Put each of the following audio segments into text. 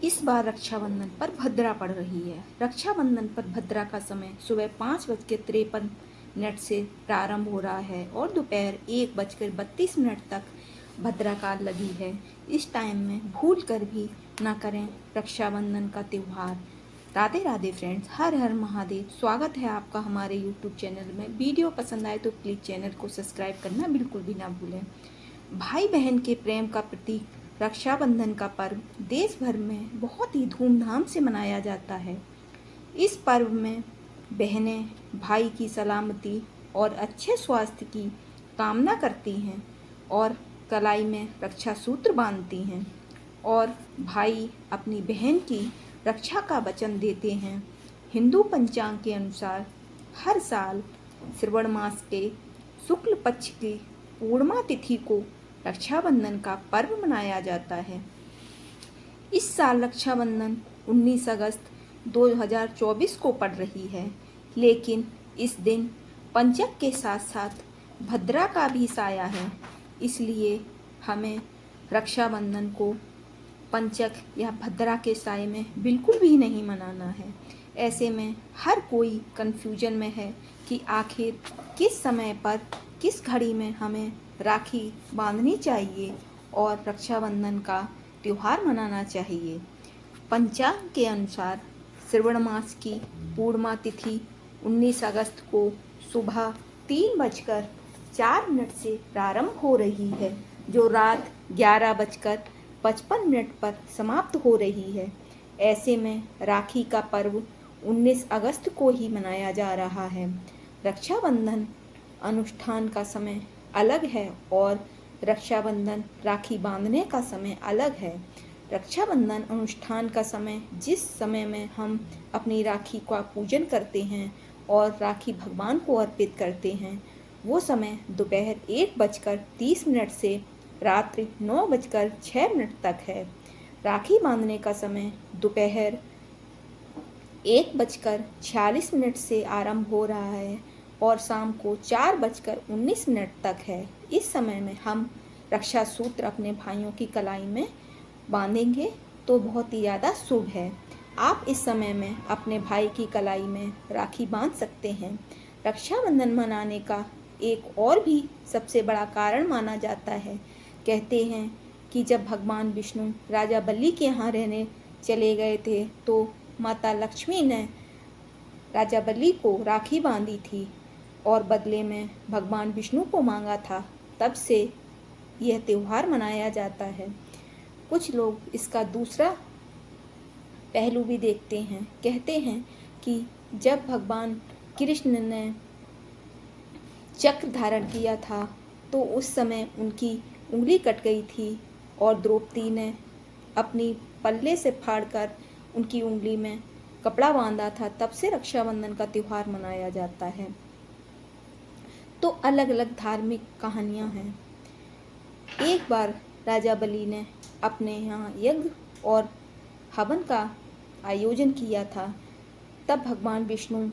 इस बार रक्षाबंधन पर भद्रा पड़ रही है। रक्षाबंधन पर भद्रा का समय सुबह 5:53 से प्रारंभ हो रहा है और दोपहर 1:32 तक भद्रा काल लगी है। इस टाइम में भूल कर भी ना करें रक्षाबंधन का त्यौहार। राधे राधे फ्रेंड्स, हर हर महादेव। स्वागत है आपका हमारे यूट्यूब चैनल में। वीडियो पसंद आए तो प्लीज़ चैनल को सब्सक्राइब करना बिल्कुल भी ना भूलें। भाई बहन के प्रेम का प्रतीक रक्षाबंधन का पर्व देश भर में बहुत ही धूमधाम से मनाया जाता है। इस पर्व में बहनें भाई की सलामती और अच्छे स्वास्थ्य की कामना करती हैं और कलाई में रक्षा सूत्र बांधती हैं और भाई अपनी बहन की रक्षा का वचन देते हैं। हिंदू पंचांग के अनुसार हर साल श्रावण मास के शुक्ल पक्ष की पूर्णिमा तिथि को रक्षाबंधन का पर्व मनाया जाता है। इस साल रक्षाबंधन 19 अगस्त 2024 को पड़ रही है, लेकिन इस दिन पंचक के साथ साथ भद्रा का भी साया है, इसलिए हमें रक्षाबंधन को पंचक या भद्रा के साए में बिल्कुल भी नहीं मनाना है। ऐसे में हर कोई कन्फ्यूजन में है कि आखिर किस समय पर किस घड़ी में हमें राखी बांधनी चाहिए और रक्षाबंधन का त्यौहार मनाना चाहिए। पंचांग के अनुसार श्रावण मास की पूर्णिमा तिथि 19 अगस्त को सुबह 3:04 से प्रारंभ हो रही है, जो रात 11:55 पर समाप्त हो रही है। ऐसे में राखी का पर्व 19 अगस्त को ही मनाया जा रहा है। रक्षाबंधन अनुष्ठान का समय अलग है और रक्षाबंधन राखी बांधने का समय अलग है। रक्षाबंधन अनुष्ठान का समय जिस समय में हम अपनी राखी का पूजन करते हैं और राखी भगवान को अर्पित करते हैं, वो समय दोपहर 1:30 से रात्रि 9:06 तक है। राखी बांधने का समय दोपहर 1:46 से आरंभ हो रहा है और शाम को 4:19 तक है। इस समय में हम रक्षा सूत्र अपने भाइयों की कलाई में बांधेंगे तो बहुत ही ज़्यादा शुभ है। आप इस समय में अपने भाई की कलाई में राखी बांध सकते हैं। रक्षाबंधन मनाने का एक और भी सबसे बड़ा कारण माना जाता है। कहते हैं कि जब भगवान विष्णु राजा बलि के यहाँ रहने चले गए थे तो माता लक्ष्मी ने राजा बलि को राखी बांधी थी और बदले में भगवान विष्णु को मांगा था। तब से यह त्यौहार मनाया जाता है। कुछ लोग इसका दूसरा पहलू भी देखते हैं। कहते हैं कि जब भगवान कृष्ण ने चक्र धारण किया था तो उस समय उनकी उंगली कट गई थी और द्रौपदी ने अपनी पल्ले से फाड़कर उनकी उंगली में कपड़ा बांधा था। तब से रक्षाबंधन का त्यौहार मनाया जाता है। तो अलग अलग धार्मिक कहानियाँ हैं। एक बार राजा बलि ने अपने यहाँ यज्ञ और हवन का आयोजन किया था। तब भगवान विष्णु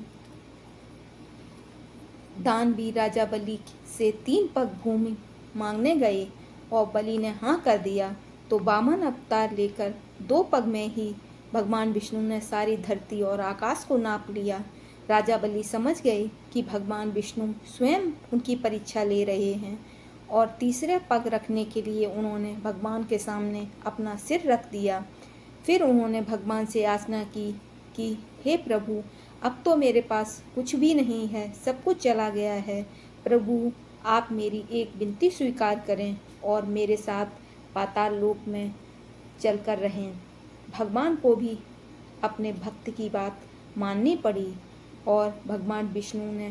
दानवीर राजा बलि से 3 पग भूमि मांगने गए और बलि ने हाँ कर दिया तो वामन अवतार लेकर 2 पग में ही भगवान विष्णु ने सारी धरती और आकाश को नाप लिया। राजा बलि समझ गए कि भगवान विष्णु स्वयं उनकी परीक्षा ले रहे हैं और तीसरे पग रखने के लिए उन्होंने भगवान के सामने अपना सिर रख दिया। फिर उन्होंने भगवान से याचना की कि हे प्रभु, अब तो मेरे पास कुछ भी नहीं है, सब कुछ चला गया है। प्रभु, आप मेरी एक विनती स्वीकार करें और मेरे साथ पाताल लोक में चलकर रहें। भगवान को भी अपने भक्त की बात माननी पड़ी और भगवान विष्णु ने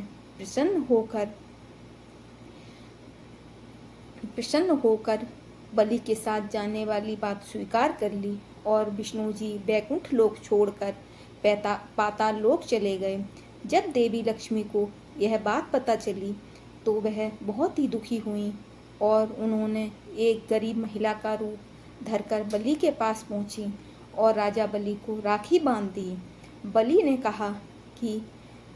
प्रसन्न होकर बलि के साथ जाने वाली बात स्वीकार कर ली और विष्णु जी वैकुंठ लोक छोड़कर पाताल लोक चले गए। जब देवी लक्ष्मी को यह बात पता चली तो वह बहुत ही दुखी हुई और उन्होंने एक गरीब महिला का रूप धरकर बलि के पास पहुंची और राजा बलि को राखी बांध दी। बलि ने कहा कि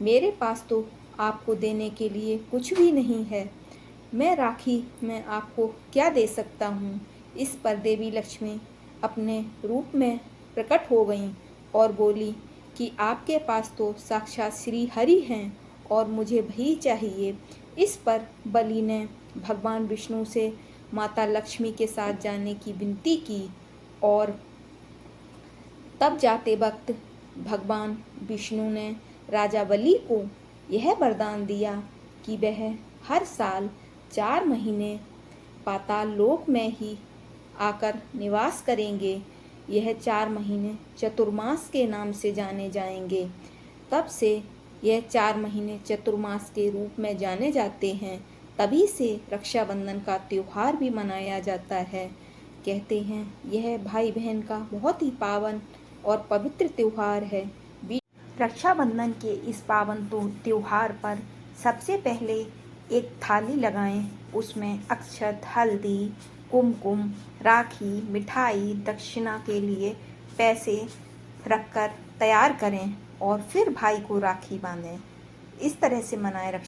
मेरे पास तो आपको देने के लिए कुछ भी नहीं है, मैं राखी में आपको क्या दे सकता हूँ। इस पर देवी लक्ष्मी अपने रूप में प्रकट हो गईं और बोली कि आपके पास तो साक्षात श्री हरि हैं और मुझे वही चाहिए। इस पर बलि ने भगवान विष्णु से माता लक्ष्मी के साथ जाने की विनती की और तब जाते वक्त भगवान विष्णु ने राजा बलि को यह वरदान दिया कि वह हर साल 4 महीने पाताल लोक में ही आकर निवास करेंगे। यह 4 महीने चतुर्मास के नाम से जाने जाएंगे। तब से यह 4 महीने चतुर्मास के रूप में जाने जाते हैं। तभी से रक्षाबंधन का त्योहार भी मनाया जाता है। कहते हैं यह भाई बहन का बहुत ही पावन और पवित्र त्योहार है। रक्षाबंधन के इस पावन त्योहार पर सबसे पहले एक थाली लगाएं, उसमें अक्षत, हल्दी, कुमकुम, राखी, मिठाई, दक्षिणा के लिए पैसे रखकर तैयार करें और फिर भाई को राखी बांधें। इस तरह से मनाएं रक्षा।